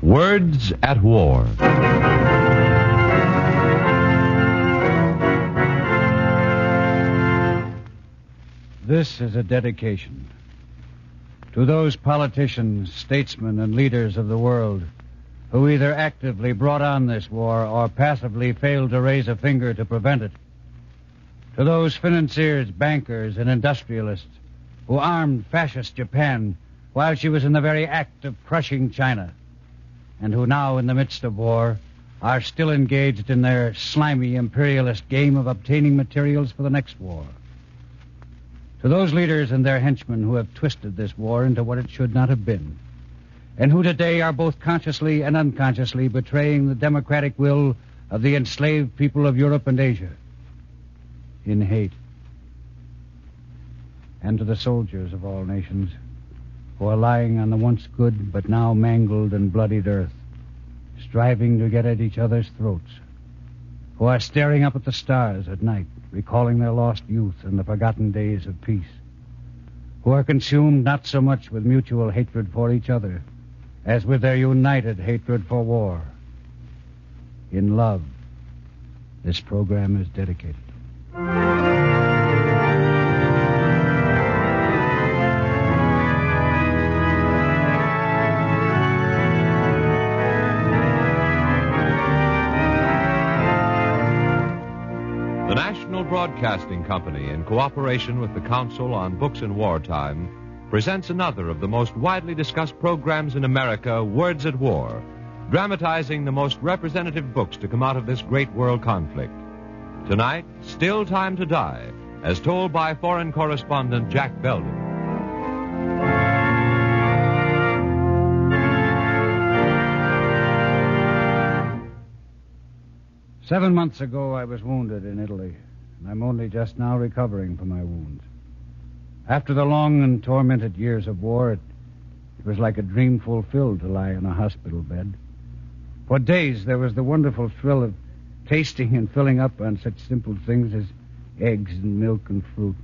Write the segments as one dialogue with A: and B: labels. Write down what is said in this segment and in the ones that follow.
A: Words at War.
B: This is a dedication to those politicians, statesmen, and leaders of the world who either actively brought on this war or passively failed to raise a finger to prevent it. To those financiers, bankers, and industrialists who armed fascist Japan while she was in the very act of crushing China, and who now, in the midst of war, are still engaged in their slimy imperialist game of obtaining materials for the next war. To those leaders and their henchmen who have twisted this war into what it should not have been, and who today are both consciously and unconsciously betraying the democratic will of the enslaved people of Europe and Asia in hate. And to the soldiers of all nations who are lying on the once good but now mangled and bloodied earth, striving to get at each other's throats, who are staring up at the stars at night, recalling their lost youth and the forgotten days of peace, who are consumed not so much with mutual hatred for each other as with their united hatred for war. In love, this program is dedicated.
A: The National Broadcasting Company, in cooperation with the Council on Books in Wartime, presents another of the most widely discussed programs in America, Words at War, dramatizing the most representative books to come out of this great world conflict. Tonight, Still Time to Die, as told by foreign correspondent Jack Belden.
B: "7 months ago, I was wounded in Italy, and I'm only just now recovering from my wounds. After the long and tormented years of war, it was like a dream fulfilled to lie in a hospital bed. For days, there was the wonderful thrill of tasting and filling up on such simple things as eggs and milk and fruit.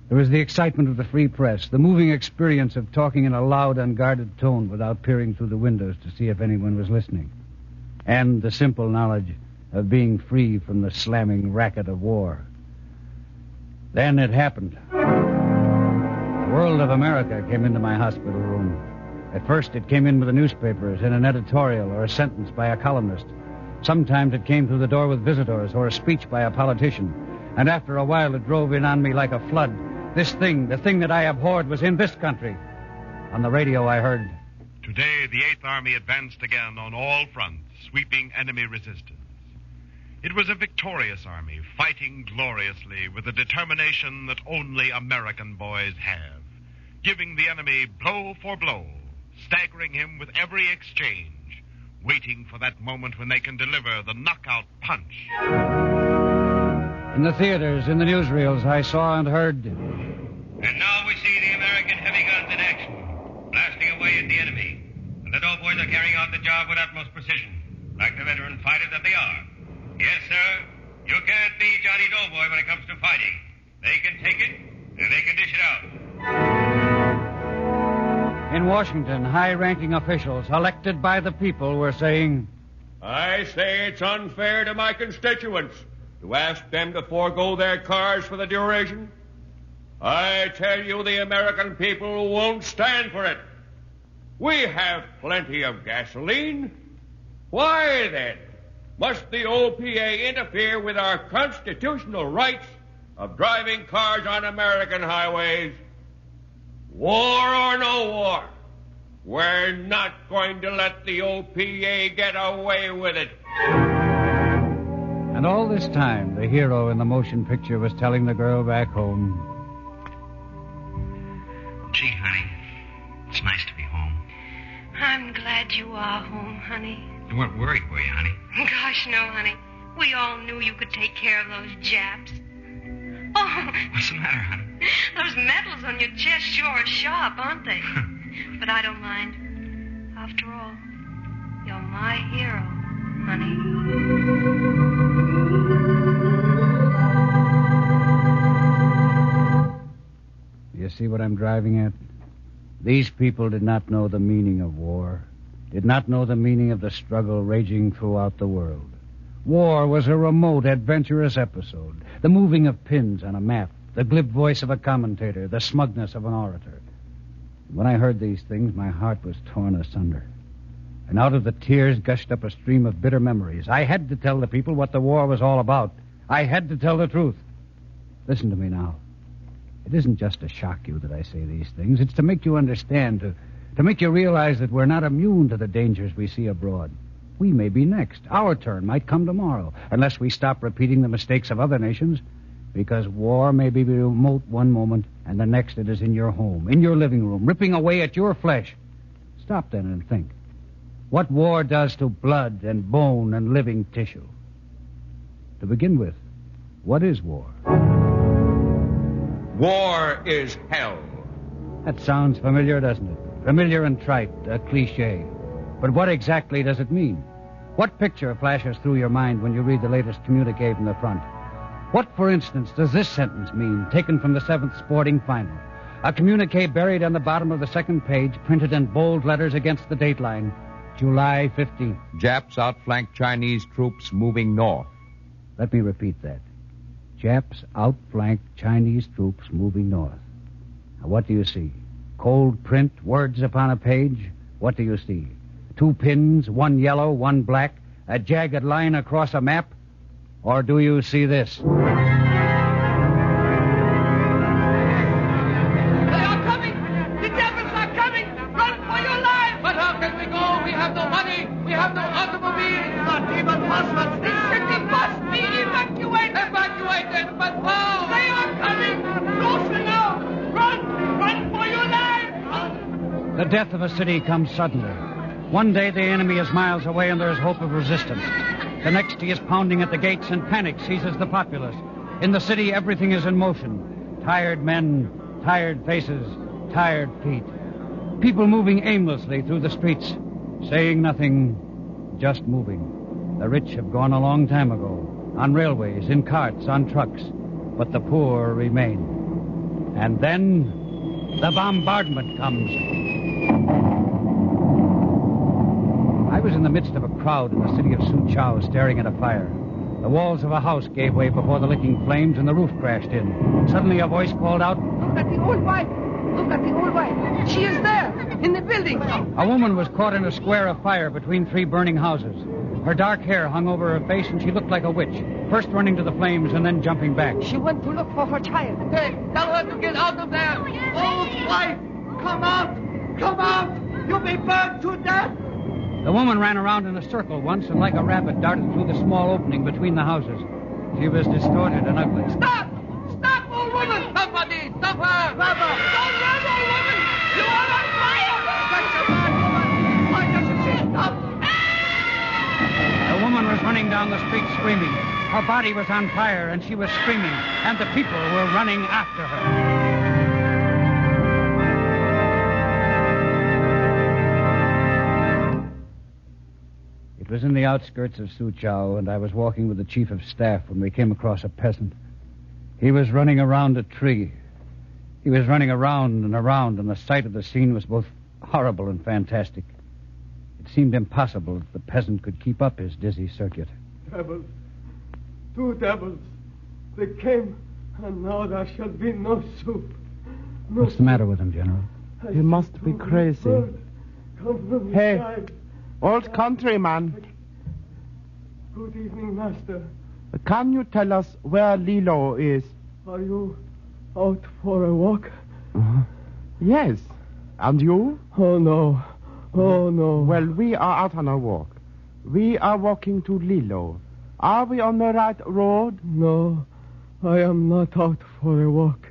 B: There was the excitement of the free press, the moving experience of talking in a loud, unguarded tone without peering through the windows to see if anyone was listening, and the simple knowledge of being free from the slamming racket of war. Then it happened. The world of America came into my hospital room. At first, it came in with the newspapers in an editorial or a sentence by a columnist. Sometimes it came through the door with visitors or a speech by a politician. And after a while, it drove in on me like a flood. This thing, the thing that I abhorred, was in this country. On the radio, I heard,
C: "Today, the 8th Army advanced again on all fronts, sweeping enemy resistance. It was a victorious army, fighting gloriously with a determination that only American boys have, giving the enemy blow for blow, staggering him with every exchange, waiting for that moment when they can deliver the knockout punch."
B: In the theaters, in the newsreels, I saw and heard,
D: "And now we see the American heavy guns in action, blasting away at the enemy. And the doughboys are carrying out the job with utmost precision, like the veteran fighters that they are. Yes, sir, you can't be Johnny Doughboy when it comes to fighting. They can take it, and they can dish it out."
B: In Washington, high-ranking officials elected by the people were saying,
E: "I say it's unfair to my constituents to ask them to forego their cars for the duration. I tell you, the American people won't stand for it. We have plenty of gasoline. Why, then, must the OPA interfere with our constitutional rights of driving cars on American highways? War or no war, we're not going to let the OPA get away with it."
B: And all this time, the hero in the motion picture was telling the girl back home,
D: "Gee, honey, it's nice to be home."
F: I'm glad you are home, honey.
D: You weren't worried, were you, honey?
F: Gosh, no, honey. We all knew you could take care of those Japs. Oh,
D: What's the matter, honey?
F: those medals on your chest sure are sharp, aren't they? But I don't mind. After all, you're my hero, honey.
B: You see what I'm driving at? These people did not know the meaning of war. did not know the meaning of the struggle raging throughout the world. War was a remote, adventurous episode. The moving of pins on a map, the glib voice of a commentator, the smugness of an orator. When I heard these things, my heart was torn asunder. And out of the tears gushed up a stream of bitter memories. I had to tell the people what the war was all about. I had to tell the truth. Listen to me now. It isn't just to shock you that I say these things. It's to make you understand, to make you realize that we're not immune to the dangers we see abroad. We may be next. Our turn might come tomorrow, unless we stop repeating the mistakes of other nations. Because war may be remote one moment, and the next it is in your home, in your living room, ripping away at your flesh. Stop then and think. What war does to blood and bone and living tissue. To begin with, what is war?
E: War is hell.
B: That sounds familiar, doesn't it? Familiar and trite, a cliche. But what exactly does it mean? What picture flashes through your mind when you read the latest communique from the front? What, for instance, does this sentence mean, taken from the 7th Sporting Final? A communique buried on the bottom of the second page, printed in bold letters against the dateline, July 15th.
G: Japs outflank Chinese troops moving north.
B: Let me repeat that. Japs outflank Chinese troops moving north. Now, what do you see? Cold print, words upon a page? What do you see? 2 pins, one yellow, one black, a jagged line across a map? Or do you see this?
H: They are coming! The devils are coming! Run for your lives! But how can we go? We have no money! We have no automobile! Not even hospitals! The city must be evacuated! Evacuated? But how? They are coming! Closer now! Run for your lives!
B: The death of a city comes suddenly. One day the enemy is miles away and there is hope of resistance. The next he is pounding at the gates and panic seizes the populace. In the city, everything is in motion. Tired men, tired faces, tired feet. People moving aimlessly through the streets, saying nothing, just moving. The rich have gone a long time ago, on railways, in carts, on trucks, but the poor remain. And then the bombardment comes. I was in the midst of a crowd in the city of Soochow staring at a fire. The walls of a house gave way before the licking flames and the roof crashed in. Suddenly a voice called out,
H: Look at the old wife! Look at the old wife! She is there, in the building!
B: A woman was caught in a square of fire between 3 burning houses. Her dark hair hung over her face and she looked like a witch, first running to the flames and then jumping back.
H: She went to look for her child. Hey, tell her to get out of there! Old wife! Come out! Come out! You'll be burned to death!
B: The woman ran around in a circle once and like a rabbit darted through the small opening between the houses. She was distorted and ugly.
H: Stop! Stop, old woman! Somebody! Stop her! Baba! Don't run, old woman! You are on fire! That's a bad woman! Why doesn't she stop?
B: The woman was running down the street screaming. Her body was on fire and she was screaming, and the people were running after her. It was in the outskirts of Soochow, and I was walking with the chief of staff when we came across a peasant. He was running around a tree. He was running around, and the sight of the scene was both horrible and fantastic. It seemed impossible that the peasant could keep up his dizzy circuit.
I: Devils. 2 devils. They came, and now there shall be no soup. No
B: What's the matter with him, General?
J: He must be crazy. Hey, old countryman.
I: Good evening, master.
J: Can you tell us where Lilo is?
I: Are you out for a walk?
J: Yes. And you?
I: Oh, no. Oh, no.
J: Well, we are out on a walk. We are walking to Lilo. Are we on the right road?
I: No, I am not out for a walk.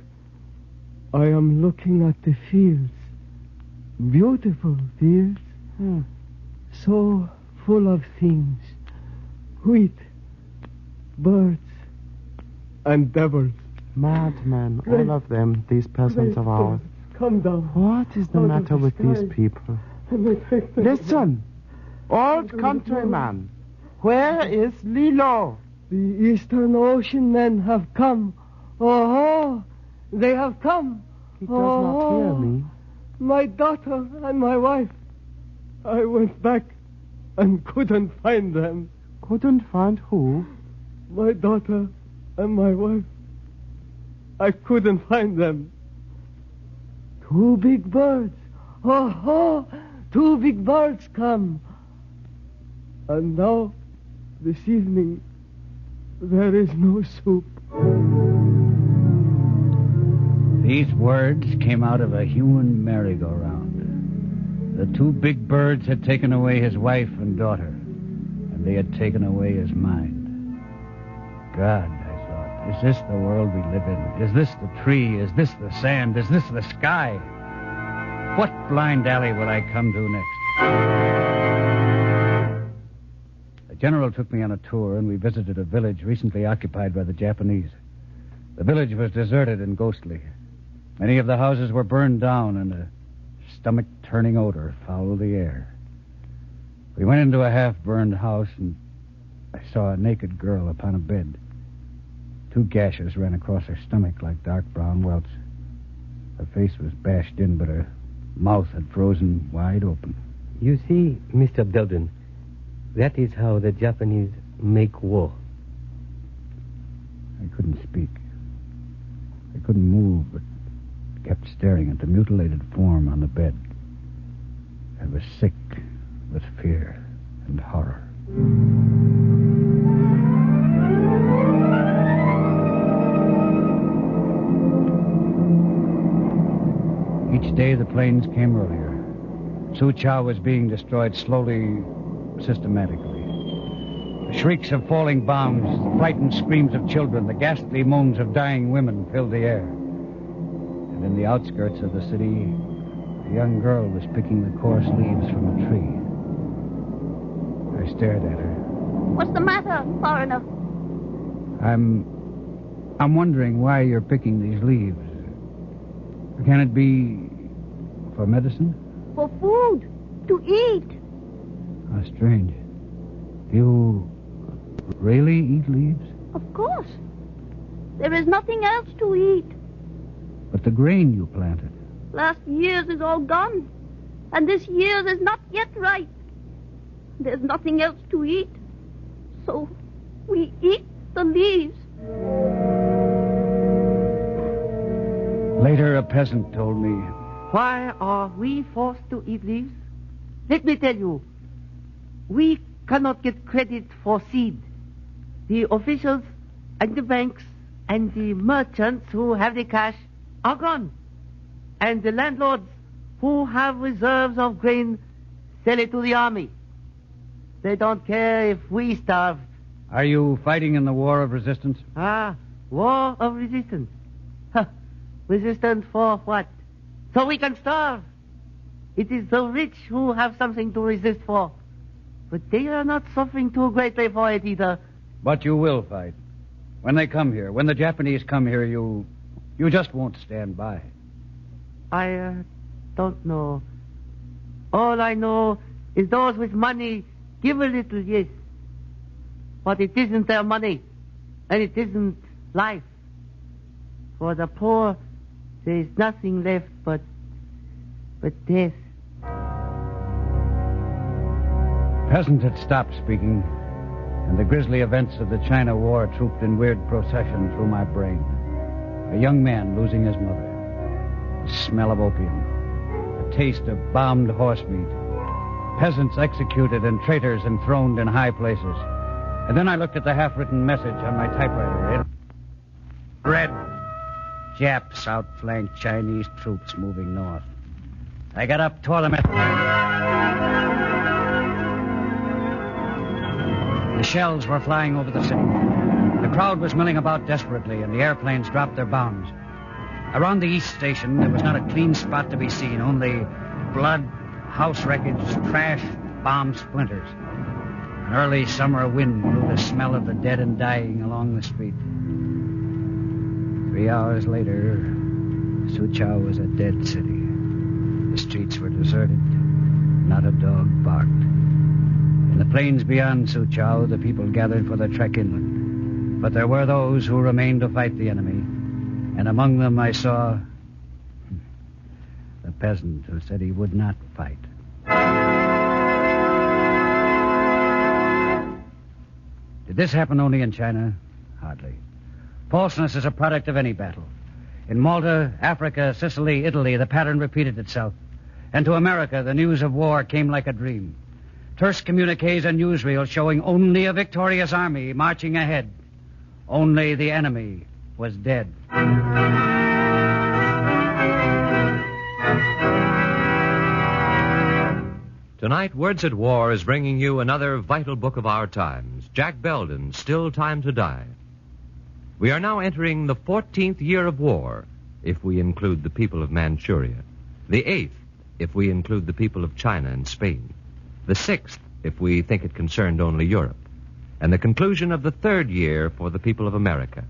I: I am looking at the fields. Beautiful fields. So full of things. Wheat, birds, and devils.
J: Madmen, all of them, these peasants of ours.
I: Come down.
J: What is the matter with these people? Listen, old countryman, where is Lilo?
I: The Eastern Ocean men have come. Oh, they have come.
J: He does not hear me.
I: My daughter and my wife. I went back and couldn't find them.
J: Couldn't find who?
I: My daughter and my wife. I couldn't find them. 2 big birds. Oh, 2 big birds come. And now, this evening, there is no soup.
B: These words came out of a human merry-go-round. The 2 big birds had taken away his wife and daughter, and they had taken away his mind. God, I thought, is this the world we live in? Is this the tree? Is this the sand? Is this the sky? What blind alley will I come to next? The general took me on a tour, and we visited a village recently occupied by the Japanese. The village was deserted and ghostly. Many of the houses were burned down, and a stomach-turning odor fouled the air. We went into a half-burned house, and I saw a naked girl upon a bed. 2 gashes ran across her stomach like dark brown welts. Her face was bashed in, but her mouth had frozen wide open.
K: You see, Mr. Belden, that is how the Japanese make war.
B: I couldn't speak. I couldn't move, but kept staring at the mutilated form on the bed. I was sick with fear and horror. Each day the planes came earlier. Soochow was being destroyed slowly, systematically. The shrieks of falling bombs, the frightened screams of children, the ghastly moans of dying women filled the air. And in the outskirts of the city, a young girl was picking the coarse leaves from a tree. I stared at her.
L: What's the matter, foreigner?
B: I'm wondering why you're picking these leaves. Can it be for medicine?
L: For food. To eat.
B: How strange. You really eat leaves?
L: Of course. There is nothing else to eat.
B: But the grain you planted.
L: Last year's is all gone. And this year's is not yet ripe. There's nothing else to eat. So we eat the leaves.
B: Later, a peasant told me.
J: Why are we forced to eat leaves? Let me tell you. We cannot get credit for seed. The officials and the banks and the merchants who have the cash are gone. And the landlords who have reserves of grain sell it to the army. They don't care if we starve.
B: Are you fighting in the war of resistance?
J: War of resistance. Resistance for what? So we can starve. It is the rich who have something to resist for. But they are not suffering too greatly for it either.
B: But you will fight. When they come here, when the Japanese come here, you just won't stand by.
J: I don't know. All I know is those with money give a little, yes. But it isn't their money. And it isn't life. For the poor, there is nothing left but death.
B: Peasant had stopped speaking, and the grisly events of the China War trooped in weird procession through my brain. A young man losing his mother. The smell of opium. The taste of bombed horse meat. Peasants executed and traitors enthroned in high places. And then I looked at the half-written message on my typewriter. It read, Japs outflank Chinese troops moving north. I got up, tore them at The shells were flying over the city. The crowd was milling about desperately, and the airplanes dropped their bombs. Around the East Station, there was not a clean spot to be seen, only blood, house wreckage, trash, bomb splinters. An early summer wind blew the smell of the dead and dying along the street. 3 hours later, Soochow was a dead city. The streets were deserted. Not a dog barked. In the plains beyond Soochow, the people gathered for the trek inland. But there were those who remained to fight the enemy. And among them I saw the peasant who said he would not fight. Did this happen only in China? Hardly. Falseness is a product of any battle. In Malta, Africa, Sicily, Italy, the pattern repeated itself. And to America, the news of war came like a dream. Terse communiques and newsreels showing only a victorious army marching ahead. Only the enemy was dead.
A: Tonight, Words at War is bringing you another vital book of our times, Jack Belden's Still Time to Die. We are now entering the 14th year of war, if we include the people of Manchuria. The 8th, if we include the people of China and Spain. The 6th, if we think it concerned only Europe. And the conclusion of the 3rd year for the people of America.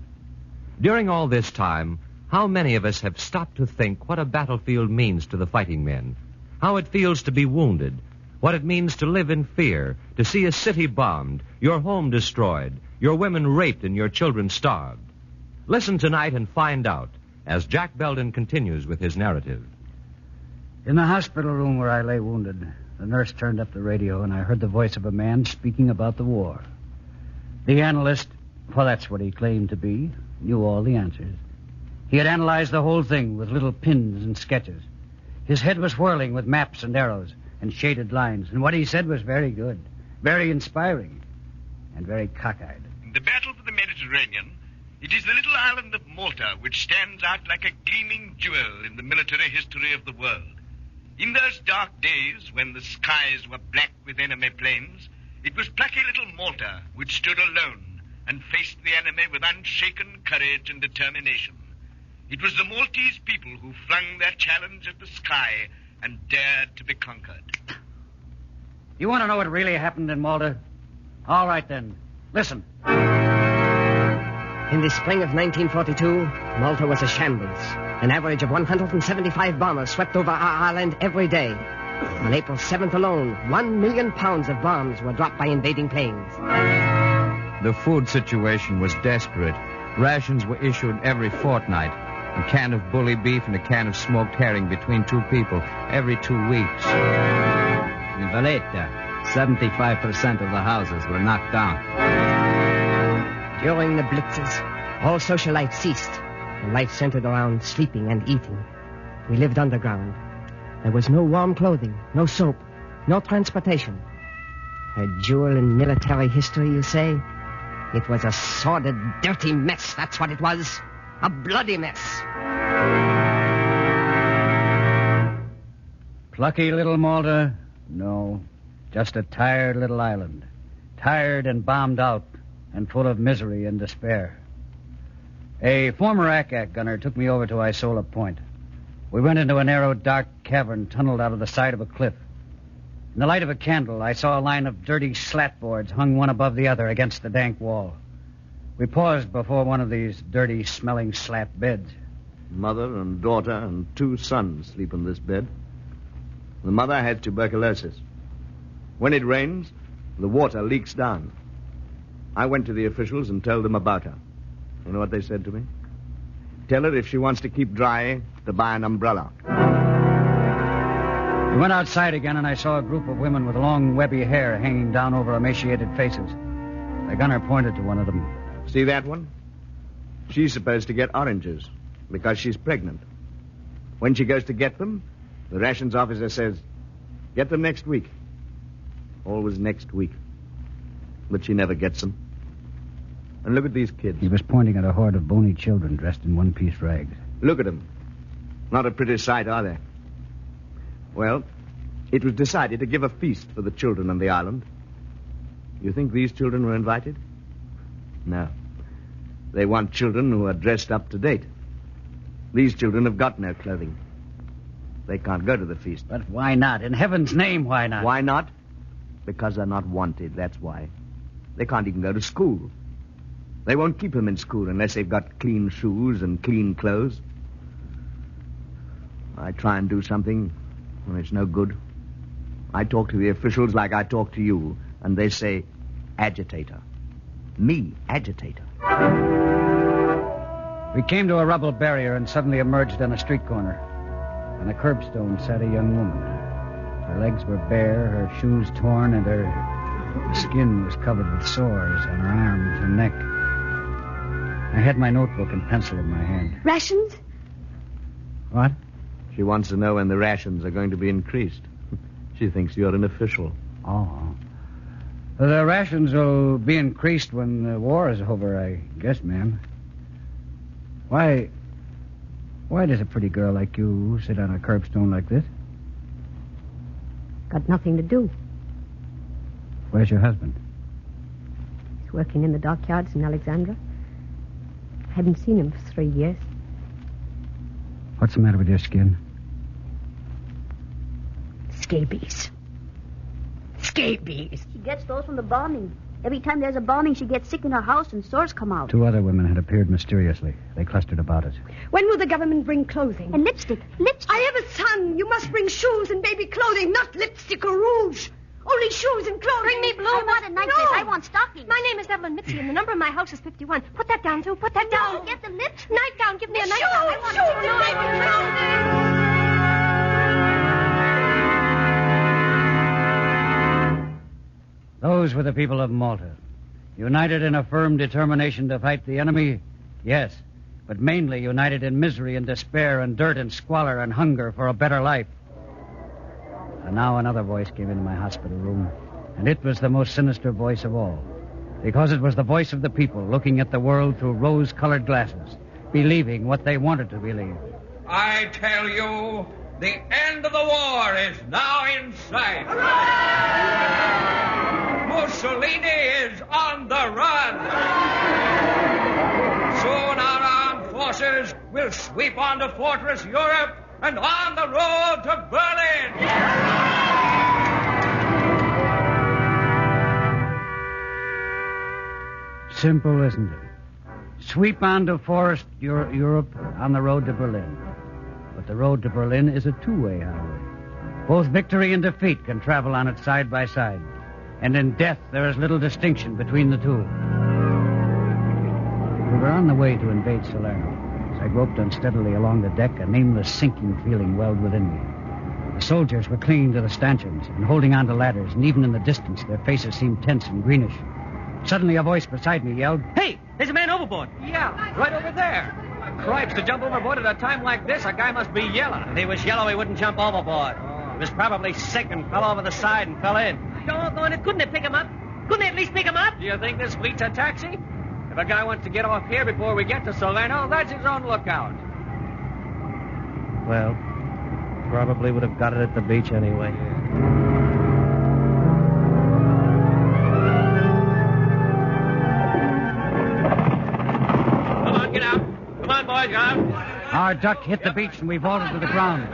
A: During all this time, how many of us have stopped to think what a battlefield means to the fighting men? How it feels to be wounded? What it means to live in fear, to see a city bombed, your home destroyed, your women raped and your children starved? Listen tonight and find out as Jack Belden continues with his narrative.
B: In the hospital room where I lay wounded, the nurse turned up the radio and I heard the voice of a man speaking about the war. The analyst, for that's what he claimed to be, knew all the answers. He had analyzed the whole thing with little pins and sketches. His head was whirling with maps and arrows and shaded lines, and what he said was very good, very inspiring, and very cockeyed.
M: In the battle for the Mediterranean, it is the little island of Malta which stands out like a gleaming jewel in the military history of the world. In those dark days when the skies were black with enemy planes, it was plucky little Malta which stood alone and faced the enemy with unshaken courage and determination. It was the Maltese people who flung their challenge at the sky and dared to be conquered.
B: You want to know what really happened in Malta? All right, then. Listen.
N: In the spring of 1942, Malta was a shambles. An average of 175 bombers swept over our island every day. On April 7th alone, 1 million pounds of bombs were dropped by invading planes.
G: The food situation was desperate. Rations were issued every fortnight. A can of bully beef and a can of smoked herring between two people every 2 weeks. In Valletta, 75% of the houses were knocked down.
N: During the blitzes, all social life ceased, and life centered around sleeping and eating. We lived underground. There was no warm clothing, no soap, no transportation. A jewel in military history, you say? It was a sordid, dirty mess, that's what it was. A bloody mess.
B: Plucky little Malta? No. Just a tired little island. Tired and bombed out and full of misery and despair. A former ACAC gunner took me over to Isola Point. We went into a narrow, dark cavern tunneled out of the side of a cliff. In the light of a candle, I saw a line of dirty slatboards hung one above the other against the dank wall. We paused before one of these dirty, smelling slat beds.
O: Mother and daughter and 2 sons sleep in this bed. The mother had tuberculosis. When it rains, the water leaks down. I went to the officials and told them about her. You know what they said to me? Tell her if she wants to keep dry, to buy an umbrella.
B: We went outside again, and I saw a group of women with long, webby hair hanging down over emaciated faces. The gunner pointed to one of them.
O: See that one? She's supposed to get oranges because she's pregnant. When she goes to get them, the rations officer says, get them next week. Always next week. But she never gets them. And look at these kids.
B: He was pointing at a horde of bony children dressed in one-piece rags.
O: Look at them. Not a pretty sight, are they? Well, it was decided to give a feast for the children on the island. You think these children were invited? No. They want children who are dressed up to date. These children have got no clothing. They can't go to the feast.
B: But why not? In heaven's name, why not?
O: Why not? Because they're not wanted, that's why. They can't even go to school. They won't keep them in school unless they've got clean shoes and clean clothes. I try and do something, and it's no good. I talk to the officials like I talk to you, and they say, agitator. Me, agitator.
B: We came to a rubble barrier and suddenly emerged on a street corner. On a curbstone sat a young woman. Her legs were bare, her shoes torn, and her The skin was covered with sores on her arms and neck. I had my notebook and pencil in my hand.
L: Rations?
B: What?
O: She wants to know when the rations are going to be increased. She thinks you're an official.
B: Oh. The rations will be increased when the war is over, I guess, ma'am. Why does a pretty girl like you sit on a curbstone like this?
P: Got nothing to do.
B: Where's your husband?
P: He's working in the dockyards in Alexandria. I haven't seen him for 3 years.
B: What's the matter with your skin?
P: Scabies. Scabies.
L: She gets those from the bombing. Every time there's a bombing, she gets sick in her house and sores come out.
B: 2 other women had appeared mysteriously. They clustered about us.
P: When will the government bring clothing?
L: And lipstick. Lipstick.
P: I have a son. You must bring shoes and baby clothing, not lipstick or rouge. Only shoes and clothing.
L: Bring me blue. I want a nightdress.
P: No.
L: I want stockings.
P: My name is Evelyn Mitzi, and the number of my house is 51. Put that down, Sue. Put that down.
L: Get the lips.
P: Nightgown. Give me a
L: Shoes.
P: nightgown. I want
L: Shoes and baby clothing.
B: Those were the people of Malta. United in a firm determination to fight the enemy, yes, but mainly united in misery and despair and dirt and squalor and hunger for a better life. And now another voice came into my hospital room, and it was the most sinister voice of all, because it was the voice of the people looking at the world through rose-colored glasses, believing what they wanted to believe.
E: I tell you, the end of the war is now in sight. Mussolini is on the run. Soon our armed forces will sweep onto Fortress Europe and on the road to Berlin.
B: Simple, isn't it? Sweep onto Forest Europe on the road to Berlin. But the road to Berlin is a two-way highway. Both victory and defeat can travel on it side by side. And in death, there is little distinction between the two. We were on the way to invade Salerno. As I groped unsteadily along the deck, a nameless sinking feeling welled within me. The soldiers were clinging to the stanchions and holding on to ladders, and even in the distance, their faces seemed tense and greenish. Suddenly, a voice beside me yelled,
Q: "Hey, there's a man overboard." "Yeah, right over there." "Cripes, to jump overboard at a time like this, a guy must be yellow." "If he was yellow, he wouldn't jump overboard. He was probably sick and fell over the side and fell in."
H: Doggone it, couldn't they pick him up? Couldn't they at least pick him up?
Q: Do you think this fleet's a taxi? If a guy wants to get off here before we get to Salerno, that's his own lookout.
K: Well, probably would have got it at the beach anyway.
Q: Come on, get out. Come on, boys, get out.
B: Our duck hit the beach and we vaulted to the ground.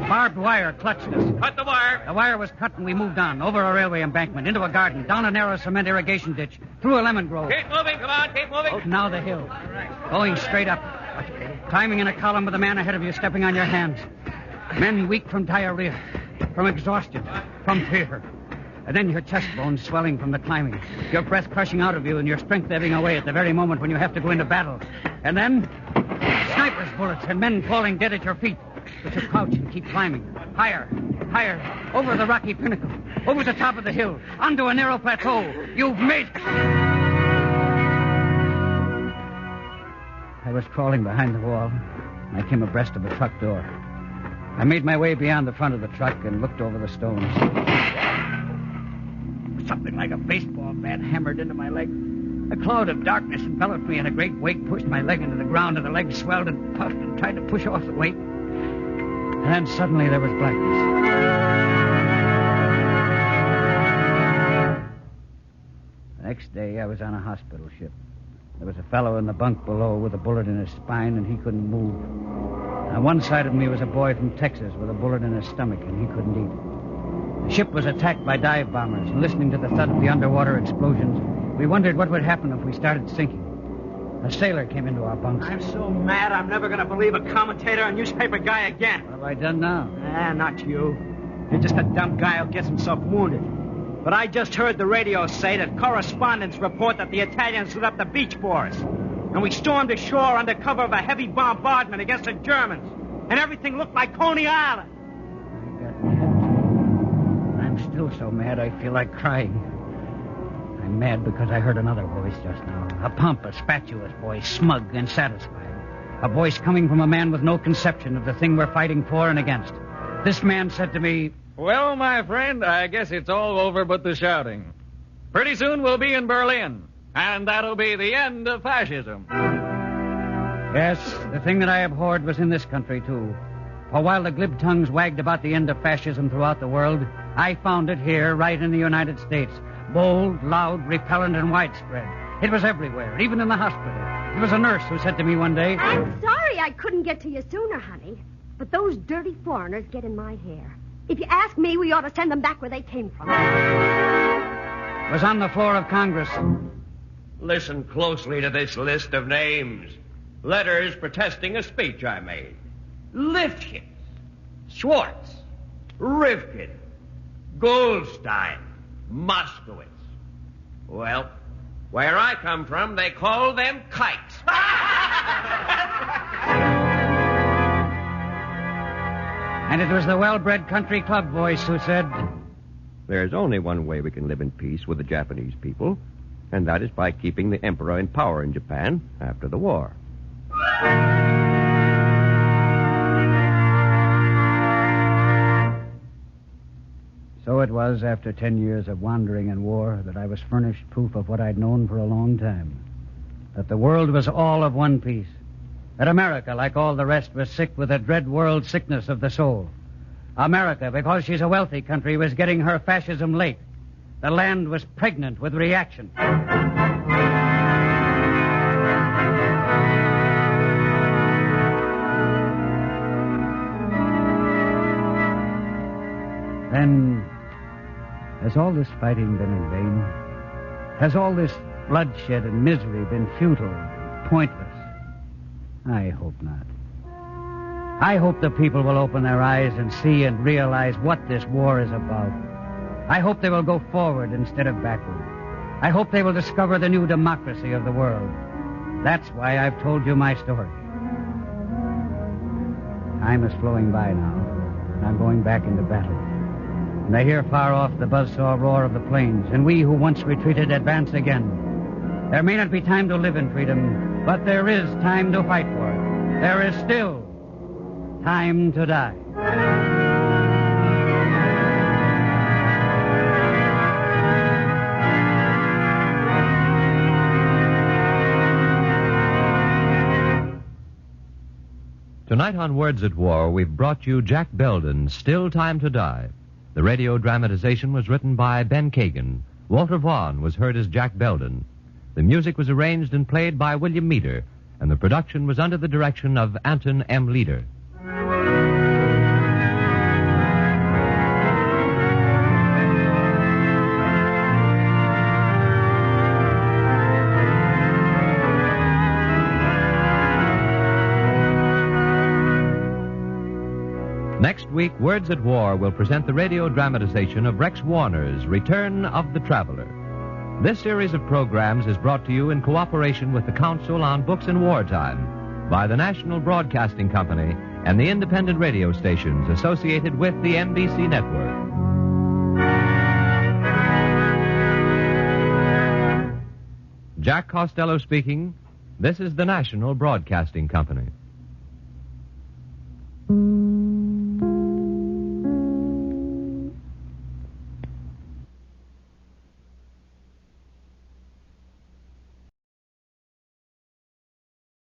B: Barbed wire clutched us.
Q: Cut the wire.
B: The wire was cut and we moved on, over a railway embankment, into a garden, down a narrow cement irrigation ditch, through a lemon grove.
Q: Keep moving, come on, keep moving.
B: Out now the hill. Going straight up. Climbing in a column with a man ahead of you stepping on your hands. Men weak from diarrhea, from exhaustion, from fear. And then your chest bones swelling from the climbing, your breath crushing out of you and your strength ebbing away at the very moment when you have to go into battle. And then sniper's bullets and men falling dead at your feet. But you crouch and keep climbing. Higher, higher, over the rocky pinnacle, over the top of the hill, onto a narrow plateau. You've made it. I was crawling behind the wall. I came abreast of a truck door. I made my way beyond the front of the truck and looked over the stones. Something like a baseball bat hammered into my leg. A cloud of darkness enveloped me, and a great weight pushed my leg into the ground, and the leg swelled and puffed and tried to push off the weight. And then suddenly there was blackness. The next day, I was on a hospital ship. There was a fellow in the bunk below with a bullet in his spine, and he couldn't move. On one side of me was a boy from Texas with a bullet in his stomach, and he couldn't eat. The ship was attacked by dive bombers, and listening to the thud of the underwater explosions, we wondered what would happen if we started sinking. A sailor came into our bunks.
Q: I'm so mad I'm never going to believe a commentator or newspaper guy again.
B: What have I done now?
Q: Not you. You're just a dumb guy who gets himself wounded. But I just heard the radio say that correspondents report that the Italians lit up the beach for us. And we stormed ashore under cover of a heavy bombardment against the Germans. And everything looked like Coney Island.
B: I'm still so mad I feel like crying. I'm mad because I heard another voice just now. A pompous, fatuous voice, smug and satisfied. A voice coming from a man with no conception of the thing we're fighting for and against. This man said to me,
R: "Well, my friend, I guess it's all over but the shouting. Pretty soon we'll be in Berlin, and that'll be the end of fascism."
B: Yes, the thing that I abhorred was in this country, too. For while the glib tongues wagged about the end of fascism throughout the world, I found it here, right in the United States. Bold, loud, repellent, and widespread. It was everywhere, even in the hospital. There was a nurse who said to me one day,
P: "I'm sorry I couldn't get to you sooner, honey. But those dirty foreigners get in my hair. If you ask me, we ought to send them back where they came from."
B: It was on the floor of Congress.
E: Listen closely to this list of names. Letters protesting a speech I made. Lifshitz, Schwartz, Rivkin, Goldstein, Moskowitz. Well, where I come from, they call them kikes.
B: And it was the well-bred country club voice who said,
S: "There's only one way we can live in peace with the Japanese people, and that is by keeping the emperor in power in Japan after the war."
B: So it was, after 10 years of wandering and war, that I was furnished proof of what I'd known for a long time. That the world was all of one piece. That America, like all the rest, was sick with a dread world sickness of the soul. America, because she's a wealthy country, was getting her fascism late. The land was pregnant with reaction. Then, has all this fighting been in vain? Has all this bloodshed and misery been futile, pointless? I hope not. I hope the people will open their eyes and see and realize what this war is about. I hope they will go forward instead of backward. I hope they will discover the new democracy of the world. That's why I've told you my story. Time is flowing by now, and I'm going back into battle. And I hear far off the buzzsaw roar of the plains, and we who once retreated advance again. There may not be time to live in freedom, but there is time to fight for it. There is still time to die.
A: Tonight on Words at War, we've brought you Jack Belden's Still Time to Die. The radio dramatization was written by Ben Kagan. Walter Vaughn was heard as Jack Belden. The music was arranged and played by William Meader, and the production was under the direction of Anton M. Leader. Next week, Words at War will present the radio dramatization of Rex Warner's Return of the Traveler. This series of programs is brought to you in cooperation with the Council on Books in Wartime by the National Broadcasting Company and the independent radio stations associated with the NBC network. Jack Costello speaking. This is the National Broadcasting Company.